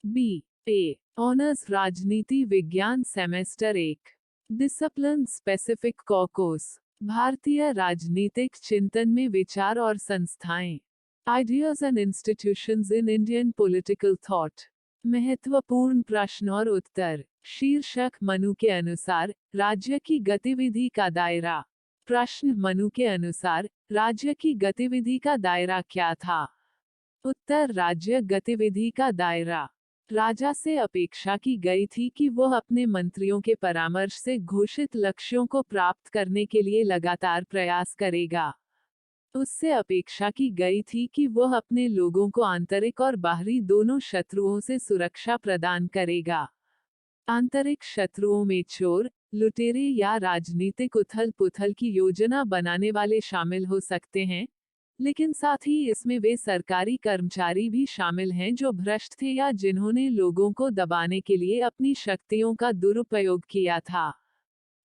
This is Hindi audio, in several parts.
बी ए ऑनर्स राजनीति विज्ञान सेमेस्टर 1 डिसिप्लिन स्पेसिफिक कॉकोस भारतीय राजनीतिक चिंतन में विचार और संस्थाएं ideas and institutions in Indian political thought महत्वपूर्ण प्रश्न और उत्तर शीर्षक मनु के अनुसार राज्य की गतिविधि का दायरा प्रश्न मनु के अनुसार राज्य की गतिविधि का दायरा क्या था उत्तर राज्य गतिविधि का दायरा राजा से अपेक्षा की गई थी कि वह अपने मंत्रियों के परामर्श से घोषित लक्ष्यों को प्राप्त करने के लिए लगातार प्रयास करेगा। उससे अपेक्षा की गई थी कि वह अपने लोगों को आंतरिक और बाहरी दोनों शत्रुओं से सुरक्षा प्रदान करेगा। आंतरिक शत्रुओं में चोर, लुटेरे या राजनीतिक उथल-पुथल की योजना बनाने वाले शामिल हो सकते हैं, लेकिन साथ ही इसमें वे सरकारी कर्मचारी भी शामिल हैं जो भ्रष्ट थे या जिन्होंने लोगों को दबाने के लिए अपनी शक्तियों का दुरुपयोग किया था।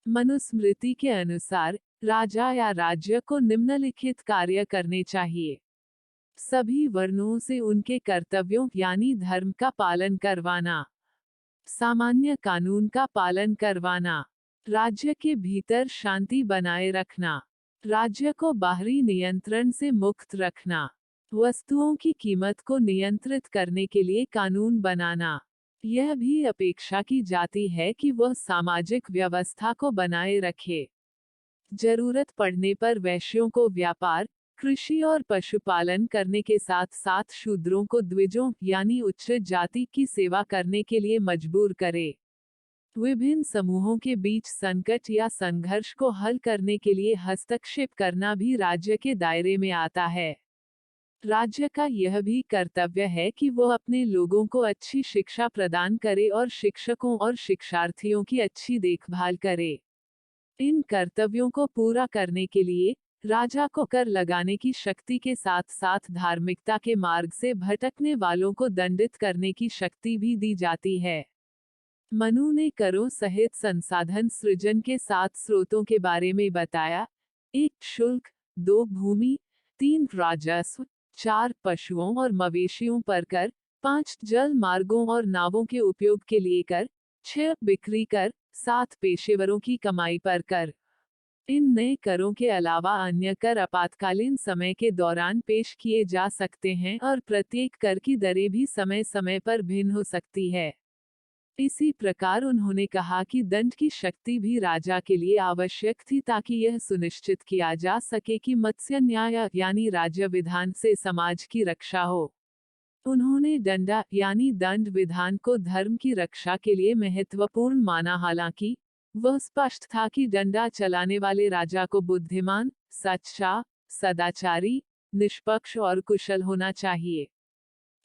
मनुस्मृति के अनुसार राजा या राज्य को निम्नलिखित कार्य करने चाहिए। सभी वर्णों से उनके कर्तव्यों यानी धर्म का पालन करवाना, सामान्य कानून का पालन करवाना, राज्य के भीतर शांति बनाए रखना, राज्य को बाहरी नियंत्रण से मुक्त रखना, वस्तुओं की कीमत को नियंत्रित करने के लिए कानून बनाना। यह भी अपेक्षा की जाती है कि वह सामाजिक व्यवस्था को बनाए रखे। जरूरत पड़ने पर वैश्यों को व्यापार, कृषि और पशुपालन करने के साथ साथ शूद्रों को द्विजों यानी उच्च जाति की सेवा करने के लिए मजबूर करे। विभिन्न समूहों के बीच संकट या संघर्ष को हल करने के लिए हस्तक्षेप करना भी राज्य के दायरे में आता है। राज्य का यह भी कर्तव्य है कि वह अपने लोगों को अच्छी शिक्षा प्रदान करे और शिक्षकों और शिक्षार्थियों की अच्छी देखभाल करे। इन कर्तव्यों को पूरा करने के लिए राजा को कर लगाने की शक्ति के साथ साथ धार्मिकता के मार्ग से भटकने वालों को दंडित करने की शक्ति भी दी जाती है। मनु ने करों सहित संसाधन सृजन के 7 स्रोतों के बारे में बताया। 1 शुल्क, 2 भूमि, 3 राजस्व, 4 पशुओं और मवेशियों पर कर, 5 जल मार्गों और नावों के उपयोग के लिए कर, 6 बिक्री कर, 7 पेशेवरों की कमाई पर कर। इन नए करों के अलावा अन्य कर आपातकालीन समय के दौरान पेश किए जा सकते हैं और प्रत्येक कर की दरें भी समय समय पर भिन्न हो सकती है। इसी प्रकार उन्होंने कहा कि दंड की शक्ति भी राजा के लिए आवश्यक थी ताकि यह सुनिश्चित किया जा सके कि मत्स्य न्याय यानी राज्य विधान से समाज की रक्षा हो। उन्होंने दंडा यानी दंड विधान को धर्म की रक्षा के लिए महत्वपूर्ण माना। हालांकि वह स्पष्ट था कि डंडा चलाने वाले राजा को बुद्धिमान, सच्चा, सदाचारी, निष्पक्ष और कुशल होना चाहिए।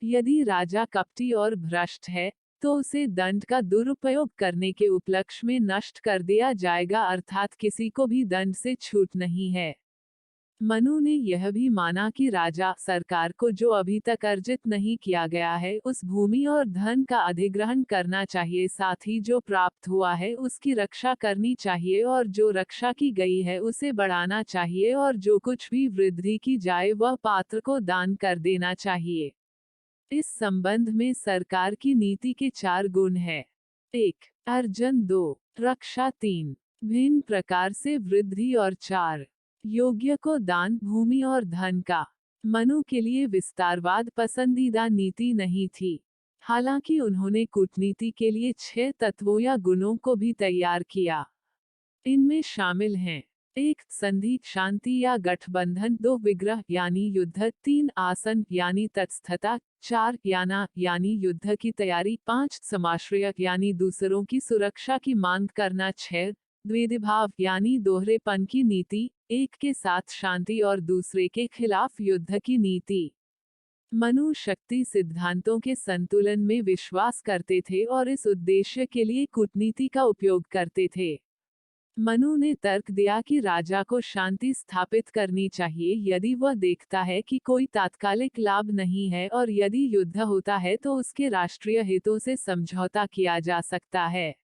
यदि राजा कपटी और भ्रष्ट है तो उसे दंड का दुरुपयोग करने के उपलक्ष्य में नष्ट कर दिया जाएगा, अर्थात किसी को भी दंड से छूट नहीं है। मनु ने यह भी माना कि राजा सरकार को जो अभी तक अर्जित नहीं किया गया है उस भूमि और धन का अधिग्रहण करना चाहिए, साथ ही जो प्राप्त हुआ है उसकी रक्षा करनी चाहिए और जो रक्षा की गई है उसे बढ़ाना चाहिए और जो कुछ भी वृद्धि की जाए वह पात्र को दान कर देना चाहिए। इस संबंध में सरकार की नीति के 4 गुण हैं। 1 अर्जन, 2 रक्षा, 3 भिन्न प्रकार से वृद्धि और 4 योग्य को दान, भूमि और धन का। मनु के लिए विस्तारवाद पसंदीदा नीति नहीं थी। हालांकि उन्होंने कूटनीति के लिए 6 तत्वों या गुणों को भी तैयार किया। इनमें शामिल हैं 1 संधि शांति या गठबंधन, 2 विग्रह यानी युद्ध, 3 आसन यानी तटस्थता, 4 याना यानी युद्ध की तैयारी, 5 समाश्रय यानी दूसरों की सुरक्षा की मांग करना, 6 द्विभाव यानी दोहरेपन की नीति, एक के साथ शांति और दूसरे के खिलाफ युद्ध की नीति। मनु शक्ति सिद्धांतों के संतुलन में विश्वास करते थे और इस उद्देश्य के लिए कूटनीति का उपयोग करते थे। मनु ने तर्क दिया कि राजा को शांति स्थापित करनी चाहिए यदि वह देखता है कि कोई तात्कालिक लाभ नहीं है और यदि युद्ध होता है तो उसके राष्ट्रीय हितों से समझौता किया जा सकता है।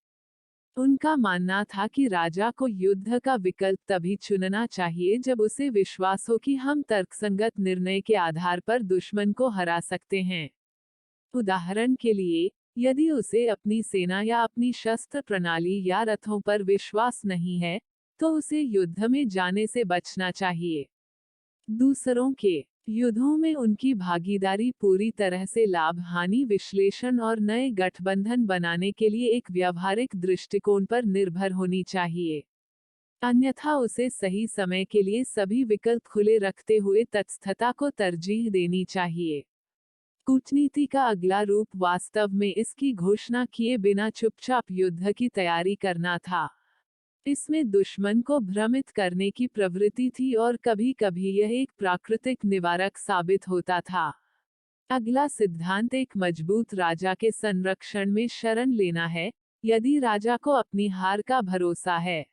उनका मानना था कि राजा को युद्ध का विकल्प तभी चुनना चाहिए जब उसे विश्वास हो कि हम तर्कसंगत निर्णय के आधार पर दुश्मन को हरा सकते हैं। उदाहरण के लिए, यदि उसे अपनी सेना या अपनी शस्त्र प्रणाली या रथों पर विश्वास नहीं है, तो उसे युद्ध में जाने से बचना चाहिए। दूसरों के युद्धों में उनकी भागीदारी पूरी तरह से लाभ हानि विश्लेषण और नए गठबंधन बनाने के लिए एक व्यावहारिक दृष्टिकोण पर निर्भर होनी चाहिए। अन्यथा उसे सही समय के लिए सभी विकल्प खुले रखते हुए तटस्थता को तरजीह देनी चाहिए। कूटनीति का अगला रूप वास्तव में इसकी घोषणा किए बिना चुपचाप युद्ध की तैयारी करना था। इसमें दुश्मन को भ्रमित करने की प्रवृत्ति थी और कभी-कभी यह एक प्राकृतिक निवारक साबित होता था। अगला सिद्धांत एक मजबूत राजा के संरक्षण में शरण लेना है, यदि राजा को अपनी हार का भरोसा है।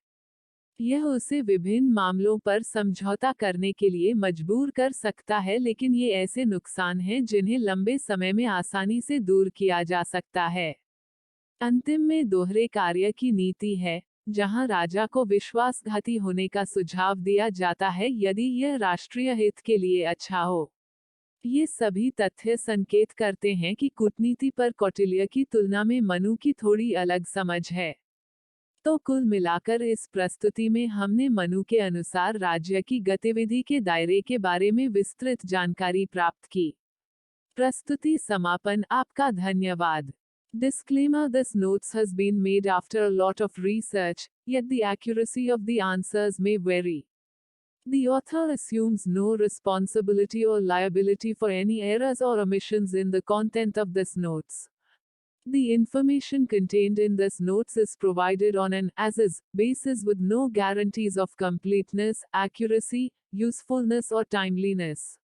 यह उसे विभिन्न मामलों पर समझौता करने के लिए मजबूर कर सकता है, लेकिन ये ऐसे नुकसान हैं जिन्हें लंबे समय में आसानी से दूर किया जा सकता है। अंतिम में दोहरे कार्य की नीति है, जहां राजा को विश्वासघाती होने का सुझाव दिया जाता है यदि यह राष्ट्रीय हित के लिए अच्छा हो। ये सभी तथ्य संकेत करते हैं कि कूटनीति पर कौटिल्य की तुलना में मनु की थोड़ी अलग समझ है। तो कुल मिलाकर इस प्रस्तुति में हमने मनु के अनुसार राज्य की गतिविधि के दायरे के बारे में विस्तृत जानकारी प्राप्त की। प्रस्तुति समापन। आपका धन्यवाद। Disclaimer: This notes has been made after a lot of research, yet the accuracy of the answers may vary. The author assumes no responsibility or liability for any errors or omissions in the content of this notes. The information contained in this notes is provided on an as-is basis with no guarantees of completeness, accuracy, usefulness or timeliness.